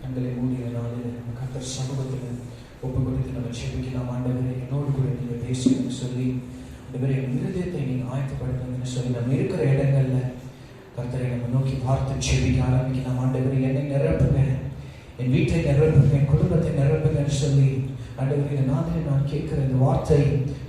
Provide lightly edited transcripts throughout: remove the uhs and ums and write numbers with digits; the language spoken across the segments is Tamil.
கண்களை மூடிய நாளில் கர்த்தர் சமூகத்தில் ஒப்பு கொடுத்து நம்ம செபிக்கலாம். ஆண்டவரே, என்னோடு கூட நீங்கள் பேசுன்னு சொல்லி, ஆண்டவரே என் இருதயத்தை நீங்கள் ஆயத்தப்படுத்துங்கன்னு சொல்லி நம்ம இருக்கிற இடங்கள்ல கர்த்தரை நம்ம நோக்கி பார்த்து செபிக்க ஆரம்பிக்கலாம். ஆண்டவரே, என்னை நிரப்புங்க, என் வீட்டை நிரப்புங்க, என் குடும்பத்தை நிரப்புங்கன்னு சொல்லி, ஆண்டவரே இந்த நாளில் நான் கேட்கிற இந்த வார்த்தை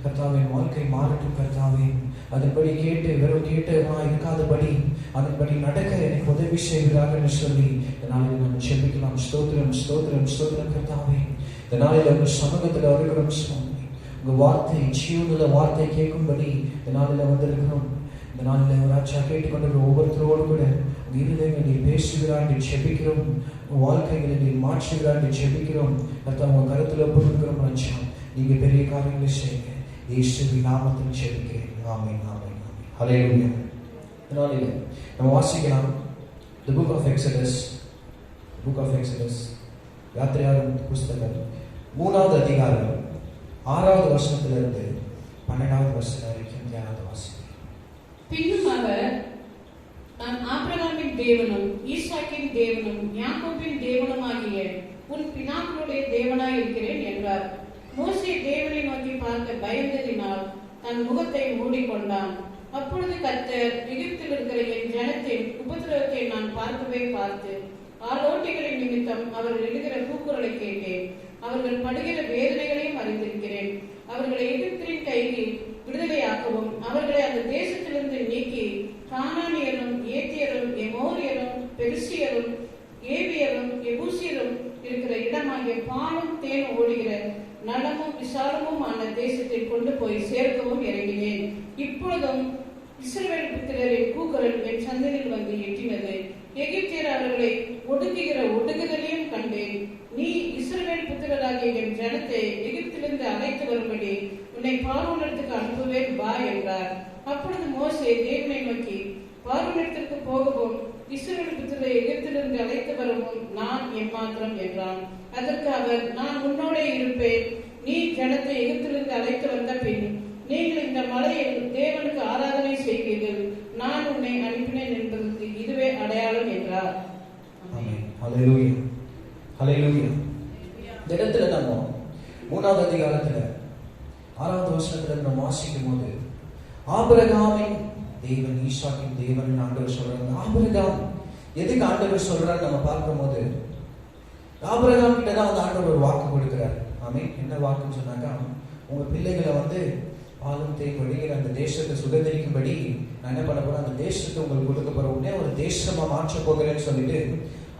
கர்த்தாவே என் வாழ்க்கை மாறட்டும். கர்த்தாவே அதன்படி கேட்டு வெறும் கேட்டமா இருக்காதபடி அதன்படி நடக்க எனக்கு உதவி செய்கிறார்கள் சொல்லி இந்த நாளில் நம்ம செபிக்கலாம். ஸ்தோத்திரம் ஸ்தோத்திரம் ஸ்தோத்திரம். கர்த்தாவே இந்த நாளில் உங்கள் சமூகத்தில் வருகிறோம் சுவாமி. உங்கள் வார்த்தை ஜீவனுள்ள வார்த்தை கேட்கும்படி இந்த நாளில் வந்திருக்கிறோம். இந்த நாளில் ராஜா கேட்டுக்கொண்டிருக்கிற ஒவ்வொருத்தரோடு கூட உங்கள் இருதயங்களை நீ பேசுகிறான், நீ செபிக்கிறோம். உங்கள் வாழ்க்கைகளை நீ மாற்றுகிறான், நீ செபிக்கிறோம். கர்த்தா உங்கள் கருத்தில் ஒப்பு கொடுக்கிறோம். ராஜா நீங்க பெரிய காரியங்களை செய்யுங்க. இயேசுவின் நாமத்தில் செபிக்கிறேன். ஆமென் ஆமென் ஆமென். ஹல்லேலூயா. இதனால நம்ம வாசிக்கலாம் the book of Exodus, யாத்திரையாகும் புஸ்தகம் 3வது அதிகாரம் 6வது வசனத்திலிருந்து 12வது வசனம் வரைக்கும் தியானத்தை வாசிக்கிறேன். பின்னும் அவர், நான் ஆபிரகாமின் தேவனும் ஈசாக்கின் தேவனும் யாக்கோபின் தேவனுமாகிய உன் பிதாக்களுடைய தேவனாய் இருக்கிறேன் என்றார். மோசே தேவனை நோக்கி பார்க்க பயந்ததினால் தன் முகத்தை மூடிக்கொண்டான். அப்பொழுது கர்த்தர், எகிப்தில் இருக்கிற என் ஜனத்தின் உபத்திரவத்தை நான் பார்த்து ஆளோட்டிகளின் நிமித்தம் அவர்கள் எழுகிற கூக்குரலை கேட்டேன். அவர்கள் படுகிற வேதனைகளையும் அறிந்திருக்கிறேன். அவர்களை எகிப்தின் கைக்கு விடுதலையாக்கவும் அவர்களை அந்த தேசத்திலிருந்து நீக்கி கானானியரும் ஏத்தியரும் எமோரியரும் பெரிசியரும் ஏவியரும் எபூசியரும் இருக்கிற இடமாகிய பாலும் தேனும் ஓடுகிற நலமும் விசாலமும் ஆன தேசத்தை கொண்டு போய் சேர்க்கவும் இறங்கினேன். இப்பொழுதும் இஸ்ரவேல் புத்திரரின் கூக்குரல் என் சந்தனில் வந்து எட்டினது. எகிப்தியர் அவர்களை ஒடுக்குகிற ஒடுக்குதலையும் கண்டேன். நீ இஸ்ரவேல் புத்திரராகிய என் ஜனத்தை எகிப்திலிருந்து அழைத்து வரும்படி உன்னை பார்வோனிடத்துக்கு அனுப்புவேன் வா என்றார். அப்பொழுது மோசே தேவனை நோக்கி, பார்வோனிடத்திற்கு போகவும் இஸ்ரவேல் புத்திரரை எகிப்திலிருந்து அழைத்து வரவும் நான் எம்மாத்திரம் என்றான். அதற்கு அவர், நான் உன்னோடே இருப்பேன். நீ ஜனத்தை எகிப்திலிருந்து அழைத்து வந்த பின் நீங்கள் இந்த மலையில் தேவனுக்கு ஆராதனை செய்வீர்கள். நான் உன்னை அனுப்பினேன் என்பதற்கு இதுவே அடையாளம் என்றார். ஹல்லேலூயா ஹல்லேலூயா. இந்த இடத்துல நம்ம 3வது அதிகாரத்துல 6வது வசனத்துல நம்ம வாசிக்கும் போது ஆபிரகாமின் தேவன் ஈசாக்கின் தேவன் ஆண்டவர் சொல்றாங்க. ஆபிரகாம் எதுக்கு ஆண்டவர் சொல்றாரு நம்ம பார்க்கும் போது, ஆபிரகாம் கிட்ட தான் வந்து ஆண்டவர் ஒரு வாக்கு கொடுக்கிறார். ஆமென். என்ன வாக்குன்னு சொன்னாக்கா, உங்க பிள்ளைகளை வந்து பாலும் தேன் வழிகிற அந்த தேசத்தை சுதந்திரிக்கும்படி நான் என்ன பண்ண போறேன், அந்த தேசத்தை உங்களுக்கு கொடுக்க போற உடனே ஒரு தேசமா மாற்ற போகிறேன்னு சொல்லிட்டு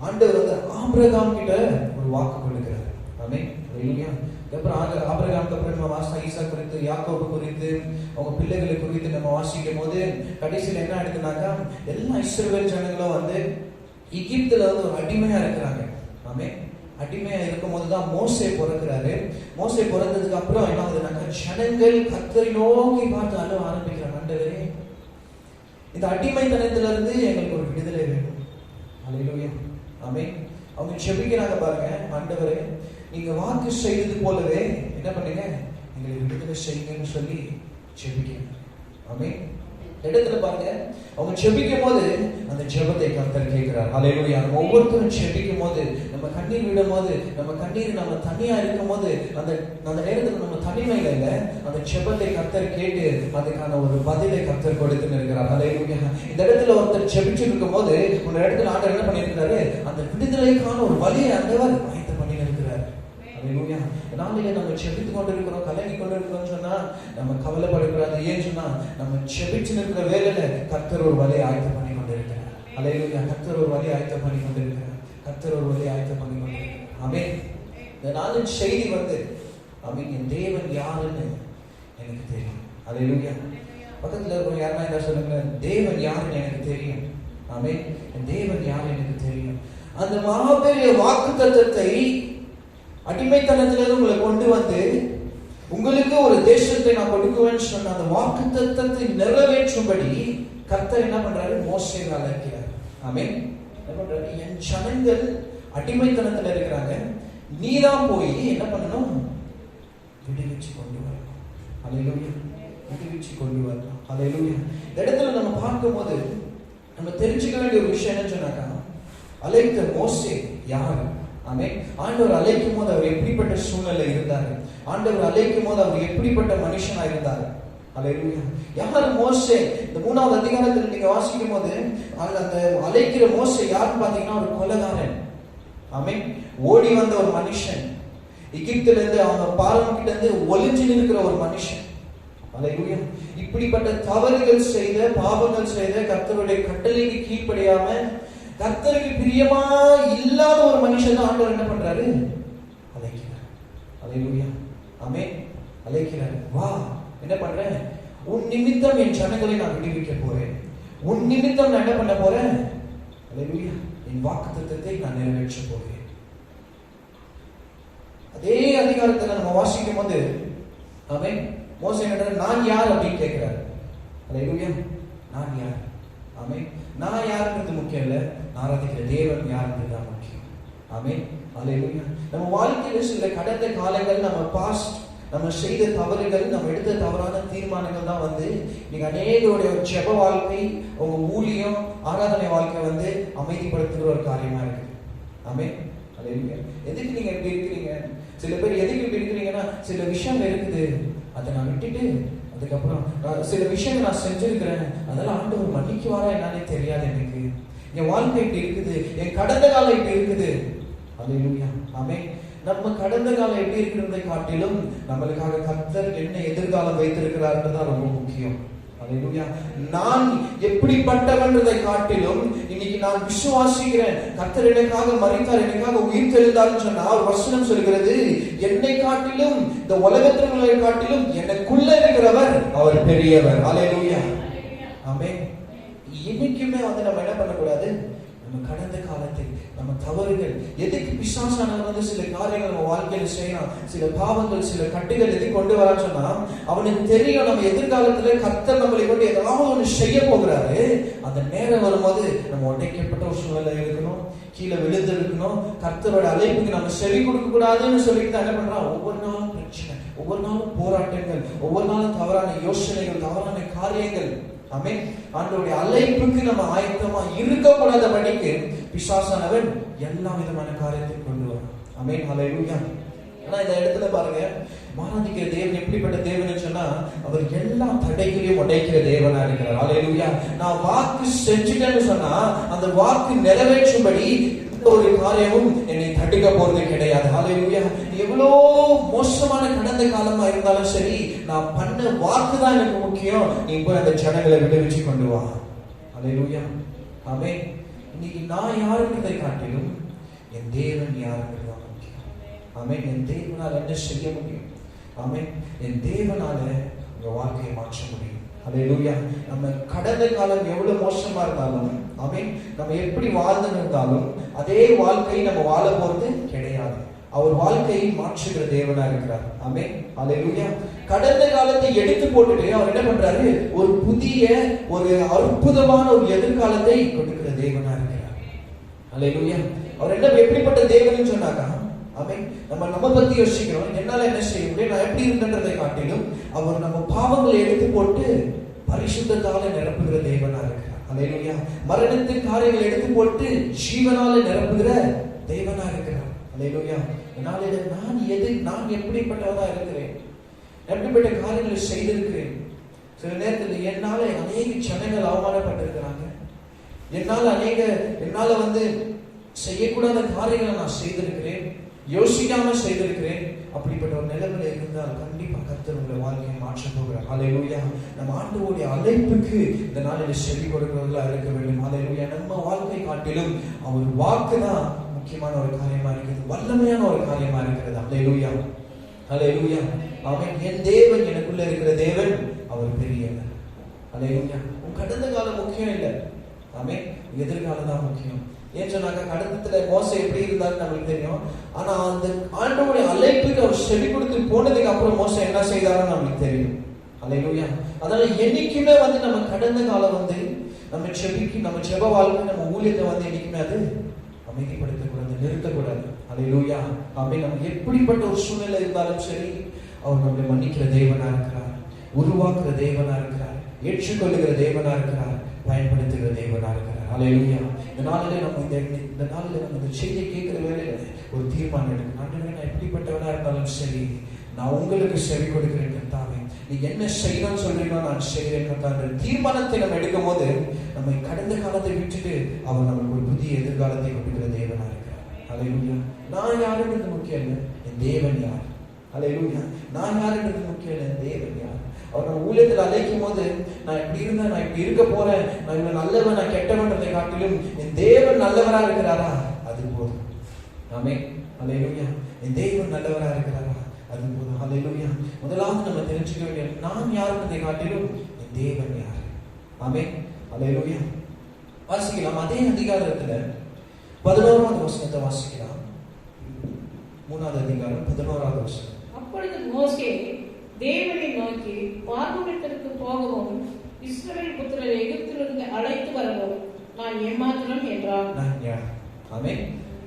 ஆண்டவர் வந்து ஆபிரகாம் கிட்ட ஒரு வாக்கு கொடுக்கிறார். ஆமென். ஹல்லேலூயா. அப்புறம் ஆபிரகாமுக்கு அப்புறம் நம்ம வாசித்தோம் ஈசாக் குறித்து, யாக்கோபு குறித்து, அவங்க பிள்ளைகளை குறித்து நம்ம வாசிக்கும் போது கடைசியில் என்ன எடுத்துனாக்கா, எல்லா இஸ்ரவேல் ஜனங்களும் வந்து எகிப்துல வந்து ஒரு அடிமையா இருக்கிறாங்க. ஆமென். அடிமையா இருக்கும் போதுதான் மோசே பிறக்கிறாரு. மோசே பிறந்ததுக்கு அப்புறம் என்ன ஆகுதுனாக்கா, ஜனங்கள் கர்த்தரை நோக்கி பார்த்து அழுவ ஆரம்பிக்கிறாங்க. ஆண்டவரே, இந்த அடிமைத்தனத்துல இருந்து எங்களுக்கு ஒரு விடுதலை வேணும். ஹல்லேலூயா. ஆமென். அவங்க செபிக்கிறாங்க பாருங்க, ஆண்டவரே நீங்க வாக்கு செய்தது போலவே என்ன பண்ணுங்க, எங்களை விடுதலை செய்யுங்கன்னு சொல்லி செபிக்கிறாங்க. ஆமென். இடத்துல பாருங்க, அவங்க செபிக்கும் போது அந்த ஜெபத்தை கர்த்தர் கேட்கிறார். ஹல்லேலூயா. நம்ம ஒவ்வொருத்தரும் செபிக்கும் போது, நம்ம கண்ணீர் விடும் போது, நம்ம கண்ணீர் நம்ம தனியா இருக்கும் போது, அந்த நேரத்துல நம்ம தனிமையில இல்ல, அந்த ஜெபத்தை கர்த்தர் கேட்டு அதுக்கான ஒரு பதிலை கர்த்தர் கொடுத்து இருக்கிறார். ஹல்லேலூயா. இந்த இடத்துல ஒருத்தர் செபிச்சு இருக்கும் போது ஒரு இடத்துல ஆண்டவர் என்ன பண்ணியிருக்கிறாரு, அந்த விடுதலைக்கான ஒரு வழியை ஆண்டவர் ஆயத்தம் பண்ணி இருக்கிறார். ஹல்லேலூயா. நாளிலே நம்ம செபித்து கொண்டிருக்கிறோம், கலங்கி கொண்டிருக்கிறோம் சொன்னா நம்ம கவலைப்படக்கூடாது. ஏன் சொன்னா நம்ம செபிச்சு இருக்கிற வேலையில கர்த்தர் ஒரு வழியை ஆயத்தம் பண்ணி கொண்டிருக்கிறார். ஹல்லேலூயா. கர்த்தர் ஒரு வழியை ஆயத்தம் பண்ணி கொண்டிருக்கிறார். கர்த்தர் ஒரு வழியை ஆயத்தம் பண்ணி கொண்டிருக்கிறார். ஆமென். இந்த நாளின் செய்தி வந்து, ஆமென், என் தேவன் யாருன்னு எனக்கு தெரியும். ஹல்லேலூயா. பக்கத்துல இருக்கிற யாருன்னா என்ன சொல்லுங்க, தேவன் யாருன்னு எனக்கு தெரியும். ஆமென். என் தேவன் யாருன்னு எனக்கு தெரியும். அந்த மாபெரிய வாக்குத்தத்தத்தை அடிமைத்தனத்திலிருந்து உங்களை கொண்டு வந்து உங்களுக்கு ஒரு தேசத்தை நான் கொடுக்குவேன்னு சொன்ன அந்த வாக்குத்தத்தத்தை நிறைவேற்றும்படி கர்த்தர் என்ன பண்றாரு, மோசேவை அழைக்கிறார். ஆமென். என்ன பண்றாரு, என் ஜனங்கள் அடிமைத்தனத்துல இருக்கிறாங்க, நீதான் போய் என்ன பண்ணணும், விடுவிச்சு கொண்டு வரணும். ஹல்லேலூயா. விடுவிச்சு கொண்டு வரணும். ஹல்லேலூயா. இந்த இடத்துல நம்ம பார்க்கும் போது நம்ம தெரிஞ்சுக்க வேண்டிய ஒரு விஷயம் என்ன சொன்னாக்கா, அழைத்த மோசே யார், ஆமென். ஆண்டவர் அழைக்கும் போது அவர் எப்படிப்பட்ட சூழ்நிலை இருந்தாரு, ஆண்டவர் அழைக்கும் போது அவர் எப்படிப்பட்ட மனுஷனா இருந்தாரு. அல்லேலூயா. யார் மோசே? இந்த 3வது அதிகாரத்தில் நீங்க வாசிக்கும் போது அந்த அழைக்கிற மோசே யாருன்னு பாத்தீங்கன்னா ஒரு கொலைகாரன். ஆமென். ஓடி வந்த ஒரு மனுஷன், எகிப்தில இருந்து அவங்க பார்வோன் கிட்ட இருந்து ஒளிஞ்சு நிற்கிற ஒரு மனுஷன். அல்லேலூயா. இப்படிப்பட்ட தவறுகள் செய்த, பாவங்கள் செய்த, கர்த்தருடைய கட்டளைக்கு கீழ்ப்படியாம, கர்த்தருக்கு பிரியமா இல்லாத ஒரு மனுஷன் தான் ஆண்டவர் என்ன பண்றாரு? அழைக்கிறார். அல்லேலூயா. ஆமென். அழைக்கிறார். வா, என்ன பண்றேன்? உன் நிமித்தம் என் ஜனங்களை நான் விடுவிக்க போறேன். உன் நிமித்தம் நான் என்ன பண்ண போறேன்? அல்லேலூயா. என் வாக்குத்தத்தத்தை நான் நிறைவேற்ற போகிறேன். அதே அதிகாரத்துல நம்ம வாசிக்கும் போது ஆமென், மோசே என்ன, நான் யார் அப்படின்னு கேட்கிறார். அல்லேலூயா. நான் யார்? ஆமென். நான் யாருன்றது முக்கியம் இல்ல, நான் ஆராதிக்கிற தேவன் யாருன்றது தான் முக்கியம். ஆமென். அல்லேலூயா. நம்ம வாழ்க்கையில சில கடந்த காலங்கள், நம்ம பாஸ்ட், நம்ம செய்த தவறுகள், நம்ம எடுத்த தவறான தீர்மானங்கள் தான் வந்து நீங்க அநேகருடைய ஜெப வாழ்க்கை, உங்க ஊழியம், ஆராதனை வாழ்க்கை வந்து அமைதிப்படுத்துகிற ஒரு காரியமா இருக்கு. ஆமென். அல்லேலூயா. எதுக்கு நீங்க இப்படி இருக்கிறீங்க? சில பேர் எதுக்கு இப்படி இருக்கிறீங்கன்னா, சில விஷயம் இருக்குது, அதை நான் விட்டுட்டு அதுக்கப்புறம் சில விஷயங்கள் நான் செஞ்சிருக்கிறேன், அதெல்லாம் ஆண்டவர் மன்னிக்குவாரா என்னன்னே தெரியாது எனக்கு. என் வாழ்க்கை இப்படி இருக்குது, என் கடந்த காலம் இப்படி இருக்குது. அல்லேலூயா. ஆமென். நம்ம கடந்த காலம் எப்படி இருக்கிறதை காட்டிலும் நம்மளுக்காக கர்த்தர் என்ன எதிர்காலம் வைத்திருக்கிறார்ன்றதான் ரொம்ப முக்கியம். அல்லேலூயா. நான் எப்படிப்பட்டவன்றதை காட்டிலும் இன்னைக்கு நான் விசுவாசிக்கிறேன், கர்த்தர் எனக்காக மரித்தார், எனக்காக உயிர் தெழுந்தார்னு சொன்னா ஒரு வசனம் சொல்கிறது, என்னை காட்டிலும் இந்த உலகத்தினரை காட்டிலும் எனக்குள்ள இருக்கிறவர் அவர் பெரியவர். அல்லேலூயா. ஆமென். இன்னைக்குமே வந்து நம்ம என்ன பண்ணக்கூடாது? நம்ம கடந்த காலத்தை, நம்ம தவறுகள், எதுக்கு பிசாசானவன் வந்து சில காரியங்கள் நம்ம வாழ்க்கையில செய்யலாம், சில பாவங்கள், சில கட்டுகள் எதுக்கு கொண்டு வரான்னு சொன்னா, அவனுக்கு தெரியும் நம்ம எதிர்காலத்துல கர்த்தர் நம்மளை கொண்டு ஏதாவது ஒண்ணு செய்ய போகிறாரு. அந்த நேரம் வரும்போது நம்ம உடைக்கப்பட்ட ஒரு சூழ்நிலை இருக்கணும், கீழே விழுந்து இருக்கணும், கர்த்தரோட அழைப்புக்கு நம்ம செவி கொடுக்க கூடாதுன்னு சொல்லிட்டு தான் என்ன பண்றான்? ஒவ்வொரு நாளும் பிரச்சனை, ஒவ்வொரு நாளும் போராட்டங்கள், ஒவ்வொரு நாளும் தவறான யோசனைகள், தவறான காரியங்கள். ஆமென். ஆண்டவருடைய அழைப்புக்கு நம்ம ஆயத்தமா இருக்கக்கூடாதபடிக்கு பிசாசானவன் எல்லா விதமான காரியத்தையும் கொண்டு வரான். ஆமென். ஹல்லேலூயா. ஆனா இந்த இடத்துல பாருங்க, ஆராதிக்கிற தேவன் எப்படிப்பட்ட தேவன் சொன்னா, அவர் எல்லா தடைகளையும் உடைக்கிற தேவனா இருக்கிறார். ஹல்லேலூயா. நான் வாக்கு செஞ்சுட்டேன்னு சொன்னா அந்த வாக்கு நிறைவேற்றும்படி ஒரு காரியமும் என்னை தடுக்க போறது கிடையாது. ஹல்லேலூயா. எவ்வளோ மோசமான கடந்த காலமா இருந்தாலும் சரி, நான் பண்ண வாக்கு தான் எனக்கு முக்கியம். நீ போய் அந்த ஜனங்களை விடுவிச்சு கொண்டு வா. ஹல்லேலூயா. ஆமென். இன்னைக்கு நான் யாருன்றதை காட்டிலும் என் தேவன் யாருன்றது தான் முக்கியம். ஆமென். என் தேவனால என்ன செய்ய முடியும்? ஆமென். என் தேவனால உங்க வாழ்க்கையை மாற்ற முடியும். ஹல்லேலூயா. நம்ம கடந்த காலம் எவ்வளவு மோசமா இருந்தாலும், ஆமென், நம்ம எப்படி வாழ்ந்து இருந்தாலும் அதே வாழ்க்கையை நம்ம வாழ போறது கிடையாது. அவர் வாழ்க்கையை மாற்றுகிற தேவனா இருக்கிறார். ஆமென். ஹல்லேலூயா. கடந்த காலத்தை எடுத்து போட்டுட்டு அவர் என்ன பண்றாரு? ஒரு புதிய, ஒரு அற்புதமான ஒரு எதிர்காலத்தை கொடுக்கிற தேவனா இருக்கிறார். ஹல்லேலூயா. அவர் என்ன எப்படிப்பட்ட தேவன் சொன்னாக்கா, ஆமென், நம்ம பத்தி யோசிக்கிறோம், என்னால என்ன செய்ய முடியும், நான் எப்படி இருந்ததை காட்டிலும் அவர் நம்ம பாவங்களை எடுத்து போட்டு பரிசுத்தத்தால நிரப்புகிற தேவனா இருக்கிறார். ஹல்லேலூயா. மரணத்தின் காரியங்களை எடுத்து போட்டு ஜீவனால நிரப்புகிற தேவனா இருக்கிறார். ஹல்லேலூயா. நான் எப்படிப்பட்டவனா இருக்கிறேன், எப்படிப்பட்ட காரியங்களை செய்திருக்கிறேன். சில நேரத்தில் என்னால அநேக ஜனங்கள் அவமானப்பட்டிருக்கிறாங்க, என்னால வந்து செய்யக்கூடாத காரியங்களை நான் செய்திருக்கிறேன், யோசிக்காம செய்திருக்கிறேன். அப்படிப்பட்ட ஒரு நிலைமையில இருந்தால் கண்டிப்பா கர்த்தர் உங்களை வாழ்க்கையை மாற்ற போகிறார். ஹல்லேலூயா. நம்ம ஆண்டவருடைய அழைப்புக்கு இந்த நாளில் செவி கொடுக்கிறவர்களா இருக்க வேண்டும். ஹல்லேலூயா. நம்ம வாழ்க்கை காட்டிலும் அவர் வாக்கு தான் முக்கியமான ஒரு காரியமா இருக்குது, வல்லமையான ஒரு காரியமா இருக்கிறது. ஹல்லேலூயா. ஹல்லேலூயா. ஆமென். என் தேவன் எனக்குள்ள இருக்கிற தேவன் அவர் பெரியவர். ஹல்லேலூயா. உன் கடந்த காலம் முக்கியம் இல்லை. ஆமென். எதிர்காலம் தான் முக்கியம். ஏன் சொன்னாக்க, கடந்தத்துல மோசே எப்படி இருந்தாலும் நம்மளுக்கு தெரியும். ஆனா அந்த ஆண்டவருடைய அழைப்புக்கு அவர் செவி கொடுத்து போனதுக்கு அப்புறம் மோசே என்ன செய்தாருன்னு நம்மளுக்கு தெரியும். ஹல்லேலூயா. அதனால என்னைக்குமே வந்து நம்ம கடந்த காலம் வந்து நம்ம ஜெப வாழ்க்கை, நம்ம ஊழியத்தை வந்து என்னைக்குமே அது அமைதிப்படுத்தக்கூடாது, நிறுத்தக்கூடாது. ஹல்லேலூயா. ஆமென். நம்ம எப்படிப்பட்ட ஒரு சூழ்நிலை இருந்தாலும் சரி, அவர் நம்மளை மன்னிக்கிற தேவனா இருக்கிறார், உருவாக்குற தேவனா இருக்கிறார், ஏற்றுக்கொள்ளுகிற தேவனா இருக்கிறார், பயன்படுத்துகிற தேவனா இருக்கிறார். ஹல்லேலூயா. இந்த நாளிலே நம்ம இந்த செய்தியை கேட்கிற வேளையில ஒரு தீர்மானம் எடுக்கணும். ஆண்டவரே, நான் எப்படிப்பட்டவனா இருந்தாலும் சரி, நான் உங்களுக்கு செவி கொடுக்கிறேன் கர்த்தாவே. நீ என்ன செய்யணும்னு சொல்றீங்களோ நான் செய்கிறேன் கர்த்தாவே. தீர்மானத்தை நம்ம எடுக்கும் போது நம்ம கடந்த காலத்தை விட்டுட்டு அவர் நமக்கு ஒரு புதிய எதிர்காலத்தை கொடுக்கிற தேவனா இருக்கிறார். ஹல்லேலூயா. நான் யாருன்றது முக்கியம் இல்லை, என் தேவன் யார். ஹல்லேலூயா. நான் யாருன்றது முக்கியம் இல்லை, என் தேவன் யார். அவர் நம்ம ஊழியத்தில் அழைக்கும் போது நான் இப்படி இருந்தேன், நான் இப்படி இருக்க போறேன், நான் இவ்வளவு நல்லவன், நான் கெட்டவன்றதை காட்டிலும் என் தேவன் நல்லவரா இருக்கிறாரா, அது போதும். ஆமென். ஹல்லேலூயா. என் தேவன் நல்லவரா இருக்கிறாரா, அது போதும். ஹல்லேலூயா. முதலாவது நம்ம தெரிஞ்சுக்க வேண்டிய, நான் யாருன்றதை காட்டிலும் என் தேவன் யார். ஆமென். ஹல்லேலூயா. வாசிக்கலாம் அதே அதிகாரத்துல 11வது வசனத்தை வாசிக்கலாம். 3வது அதிகாரம் 11வது வசனம். அப்பொழுது மோசே தேவனை நோக்கி, பார்வோனிடத்திற்கு போகவும் இஸ்ரவேல் புத்திரரை எகிப்திலிருந்து அழைத்து வரவும் நான் ஏமாத்திரம் என்றான். நான் யார்? ஆமென்.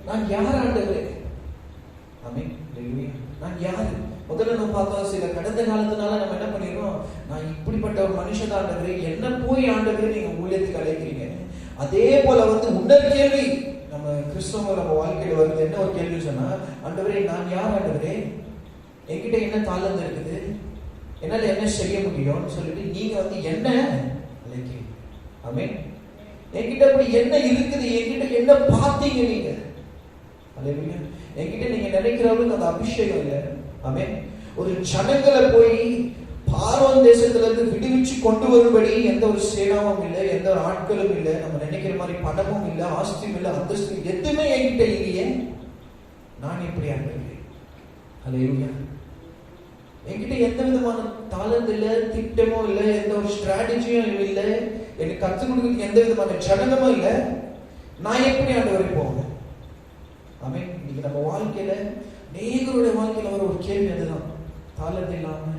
நான் யார் ஆண்டவரே? ஆமென். ஹல்லேலூயா. நான் யார்? முதல்ல நம்ம பார்த்தோம், சில கடந்த காலத்தினால நம்ம என்ன பண்ணிடுறோம், நான் இப்படிப்பட்ட ஒரு மனுஷன் ஆண்டவரே, என்ன போய் ஆண்டவரே நீங்க ஊழியத்துக்கு அழைக்கிறீங்க. அதே போல இன்னொரு கேள்வி நம்ம கிறிஸ்தவங்க நம்ம வாழ்க்கையில வருது. என்ன ஒரு கேள்வி சொன்னா, ஆண்டவரே நான் யார் ஆண்டவரே, என்கிட்ட என்ன தாளந்து இருக்குது, என்னால என்ன செய்ய முடியும்னு சொல்லிட்டு நீங்க என்ன அழைக்கிறீங்க. ஆமென். என்கிட்ட அப்படி என்ன இருக்குது, என்கிட்ட என்ன பார்த்தீங்க நீங்க. ஹல்லேலூயா. என்கிட்ட நீங்க நினைக்கிறவங்களுக்கு அந்த அபிஷேகம் இல்லை. ஆமென். ஒரு ஜனங்களை போய் பார்வோன் தேசத்துல இருந்து விடுவிச்சு கொண்டு வரும்படி எந்த ஒரு சேனாவும் இல்லை, எந்த ஒரு ஆட்களும் இல்லை, நம்ம நினைக்கிற மாதிரி பணமும் இல்லை, ஆஸ்தியும் இல்லை, அந்தஸ்து எதுவுமே என்கிட்ட இல்லையே. நான் எப்படி ஆண்டவரே. ஹல்லேலூயா. என்கிட்ட எந்த விதமான தாளந்து இல்லை, திட்டமோ இல்லை, எந்த ஒரு ஸ்ட்ராட்டஜியும் இல்லை, எனக்கு கற்றுக் கொடுக்க எந்த விதமான ஜனனமும் இல்லை. நான் எப்படி ஆண்டவரை போவேன். ஆமென். இன்னைக்கு நம்ம வாழ்க்கையில அநேகருடைய வாழ்க்கையில வர ஒரு கேள்வி அதுதான். தாளந்து இல்லாம